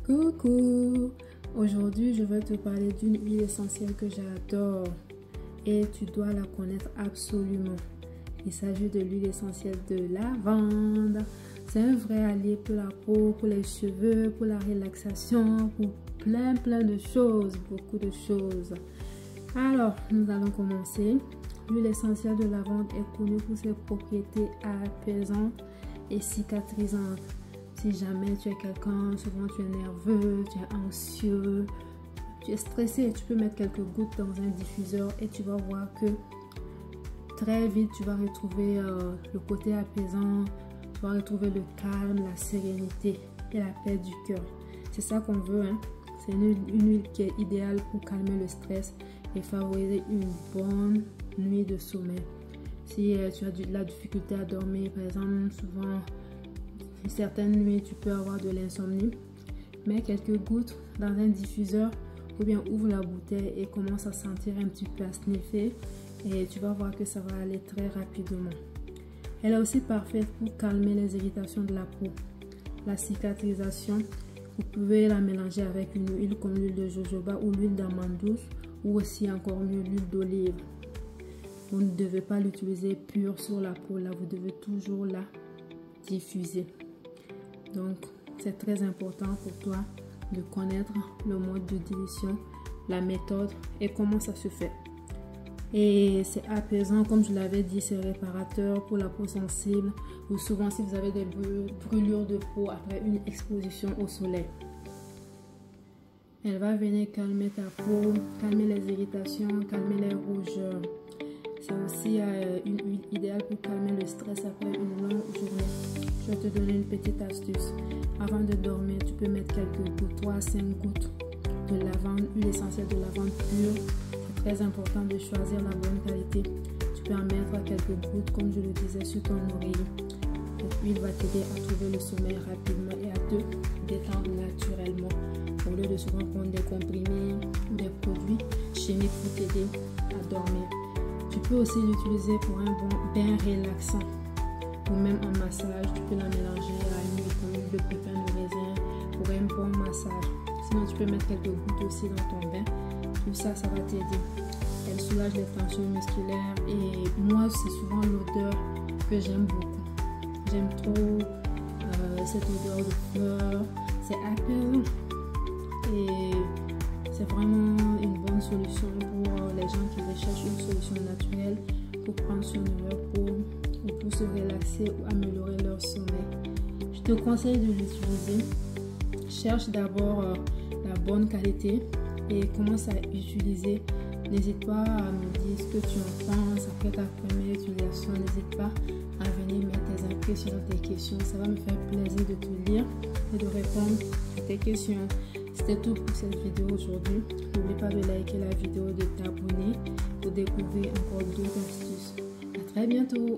Coucou! Aujourd'hui, je vais te parler d'une huile essentielle que j'adore et tu dois la connaître absolument. Il s'agit de l'huile essentielle de lavande. C'est un vrai allié pour la peau, pour les cheveux, pour la relaxation, pour plein de choses, beaucoup de choses. Alors, nous allons commencer. L'huile essentielle de lavande est connue pour ses propriétés apaisantes et cicatrisantes. Si jamais tu es quelqu'un, souvent tu es nerveux, tu es anxieux, tu es stressé, tu peux mettre quelques gouttes dans un diffuseur et tu vas voir que très vite tu vas retrouver le côté apaisant, tu vas retrouver le calme, la sérénité et la paix du cœur. C'est ça qu'on veut, hein? C'est une huile qui est idéale pour calmer le stress et favoriser une bonne nuit de sommeil. Si tu as de la difficulté à dormir, par exemple, souvent certaines nuits tu peux avoir de l'insomnie, mets quelques gouttes dans un diffuseur ou bien ouvre la bouteille et commence à sentir un petit peu, à sniffer, et tu vas voir que ça va aller très rapidement. Elle est aussi parfaite pour calmer les irritations de la peau, la cicatrisation. Vous pouvez la mélanger avec une huile comme l'huile de jojoba ou l'huile d'amande douce, ou aussi encore mieux l'huile d'olive. Vous ne devez pas l'utiliser pure sur la peau, là vous devez toujours la diffuser. Donc c'est très important pour toi de connaître le mode de dilution, la méthode et comment ça se fait. Et c'est apaisant, comme je l'avais dit, c'est réparateur pour la peau sensible ou souvent si vous avez des brûlures de peau après une exposition au soleil. Elle va venir calmer ta peau, calmer les irritations, calmer les rougeurs. C'est aussi une huile idéale pour calmer le stress après une longue journée. Je vais te donner une petite astuce. Avant de dormir, tu peux mettre quelques gouttes, 3 à 5 gouttes de lavande, huile essentielle de lavande pure. C'est très important de choisir la bonne qualité. Tu peux en mettre quelques gouttes, comme je le disais, sur ton oreiller. Cette huile va t'aider à trouver le sommeil rapidement et à te détendre naturellement, au lieu de souvent prendre des comprimés ou des produits chimiques pour t'aider à dormir. Tu peux aussi l'utiliser pour un bon bain relaxant ou même en massage. Tu peux la mélanger à une huile comme l'huile de pépin de raisin pour un bon massage. Sinon, tu peux mettre quelques gouttes aussi dans ton bain. Tout ça, ça va t'aider. Elle soulage les tensions musculaires et moi, c'est souvent l'odeur que j'aime beaucoup. J'aime trop cette odeur de fleurs. C'est apaisant et c'est vraiment une bonne solution pour les gens qui recherchent une solution naturelle pour prendre soin de leur peau ou pour se relaxer ou améliorer leur sommeil. Je te conseille de l'utiliser. Cherche d'abord la bonne qualité et commence à utiliser. N'hésite pas à me dire ce que tu en penses après ta première utilisation. N'hésite pas à venir mettre tes impressions, tes questions. Ça va me faire plaisir de te lire et de répondre à tes questions. C'était tout pour cette vidéo aujourd'hui. N'oublie pas de liker la vidéo, de t'abonner pour découvrir encore d'autres astuces. À très bientôt.